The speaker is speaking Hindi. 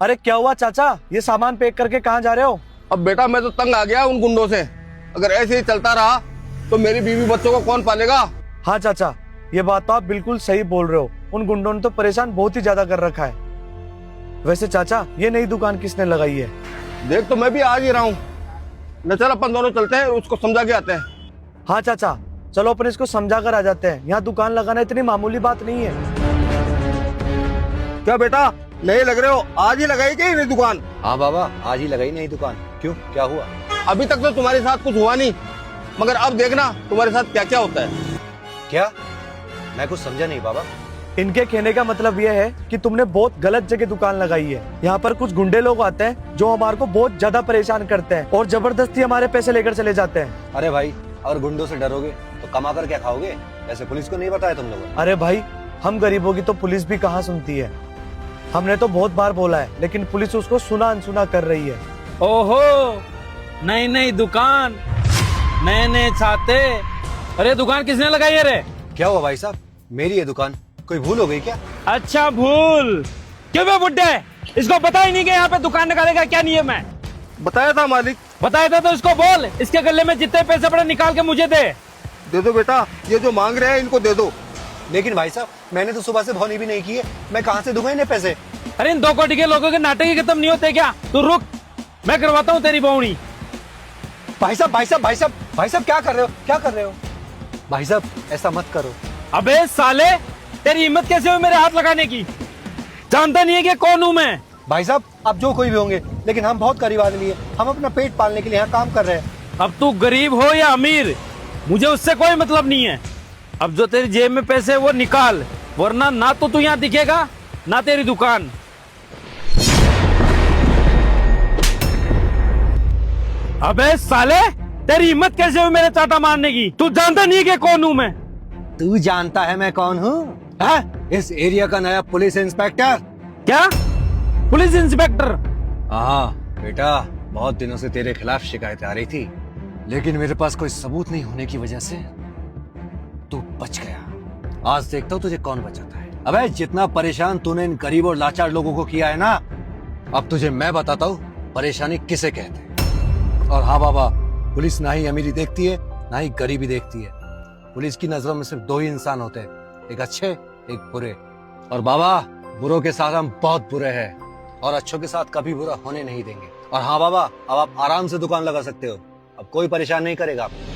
अरे क्या हुआ चाचा, ये सामान पैक करके कहाँ जा रहे हो? अब बेटा मैं तो तंग आ गया उन गुंडों से। अगर ऐसे ही चलता रहा तो मेरी बीवी बच्चों को कौन पालेगा। हाँ चाचा, ये बात तो आप बिल्कुल सही बोल रहे हो। उन गुंडों ने तो परेशान बहुत ही ज्यादा कर रखा है। वैसे चाचा, ये नई दुकान किसने लगाई है? देख तो मैं भी आज ही रहा हूँ। न चल अपन दोनों चलते हैं, उसको समझा के आते हैं। हाँ चाचा, चलो अपन इसको समझा कर आ जाते हैं। यहाँ दुकान लगाना इतनी मामूली बात नहीं है। क्या बेटा नहीं लग रहे हो? आज ही लगाई क्या नई दुकान? हाँ बाबा, आज ही लगाई नई दुकान। क्यों, क्या हुआ? अभी तक तो तुम्हारे साथ कुछ हुआ नहीं, मगर अब देखना तुम्हारे साथ क्या क्या होता है। क्या? मैं कुछ समझा नहीं बाबा। इनके कहने का मतलब ये है कि तुमने बहुत गलत जगह दुकान लगाई है। यहाँ पर कुछ गुंडे लोग आते हैं जो हमारे को बहुत ज्यादा परेशान करते हैं और जबरदस्ती हमारे पैसे लेकर चले जाते हैं। अरे भाई, अगर गुंडों से डरोगे तो कमा कर क्या खाओगे? ऐसे पुलिस को नहीं बताया तुम लोगों ने? अरे भाई, हम गरीबों की तो पुलिस भी कहाँ सुनती है। हमने तो बहुत बार बोला है, लेकिन पुलिस उसको सुना अनसुना कर रही है। ओहो, नई नई दुकान, नए नए छाते। अरे दुकान किसने लगाई है रे? क्या हुआ भाई साहब, मेरी ये दुकान, कोई भूल हो गई क्या? अच्छा भूल। क्यों बे बुड्ढे, इसको पता ही नहीं कि यहाँ पे दुकान निकालेगा क्या नियम है? बताया था मालिक। बताया था तो इसको बोल, इसके गले में जितने पैसे पड़े निकाल के मुझे दे। दे दो बेटा, ये जो मांग रहे हैं इनको दे दो। लेकिन भाई साहब, मैंने तो सुबह से भौनी भी नहीं की है, मैं कहाँ से दूंगा इन्हें पैसे? अरे इन 2 कोटी के लोगों के नाटक ही खत्म नहीं होते क्या? तू रुक, मैं करवाता हूँ तेरी बोवनी। भाई साहब, भाई साहब, भाई साहब, भाई साहब, क्या कर रहे हो, क्या कर रहे हो? भाई साहब ऐसा मत करो। अबे साले, तेरी हिम्मत कैसे हुई मेरे हाथ लगाने की? जानता नहीं है कि कौन हूँ मैं? भाई साहब, आप जो कोई भी होंगे, लेकिन हम बहुत गरीब आदमी है, हम अपना पेट पालने के लिए यहाँ काम कर रहे हैं। अब तू गरीब हो या अमीर, मुझे उससे कोई मतलब नहीं है। अब जो तेरी जेब में पैसे है वो निकाल, वरना ना तो तू यहाँ दिखेगा ना तेरी दुकान। अबे साले, तेरी हिम्मत कैसे हुई मेरे चाटा मारने की? तू जानता नहीं है कि कौन हूँ मैं? तू जानता है मैं कौन हूँ? इस एरिया का नया पुलिस इंस्पेक्टर। क्या? Police inspector? हाँ बेटा, बहुत दिनों से तेरे खिलाफ शिकायतें आ रही थी, लेकिन मेरे पास कोई सबूत नहीं होने की वजह से तू बच गया। आज देखता हूँ तुझे कौन बचाता है। अबे जितना परेशान तूने इन गरीब और लाचार लोगों को किया है ना, अब तुझे मैं बताता हूँ परेशानी किसे कहते हैं। और हाँ बाबा, पुलिस ना ही अमीरी देखती है ना ही गरीबी देखती है। पुलिस की नजरों में सिर्फ 2 ही इंसान होते हैं, एक अच्छे एक बुरे। और बाबा, बुरों के साथ हम बहुत बुरे हैं और अच्छों के साथ कभी बुरा होने नहीं देंगे। और हाँ बाबा, अब आप आराम से दुकान लगा सकते हो, अब कोई परेशान नहीं करेगा आपको।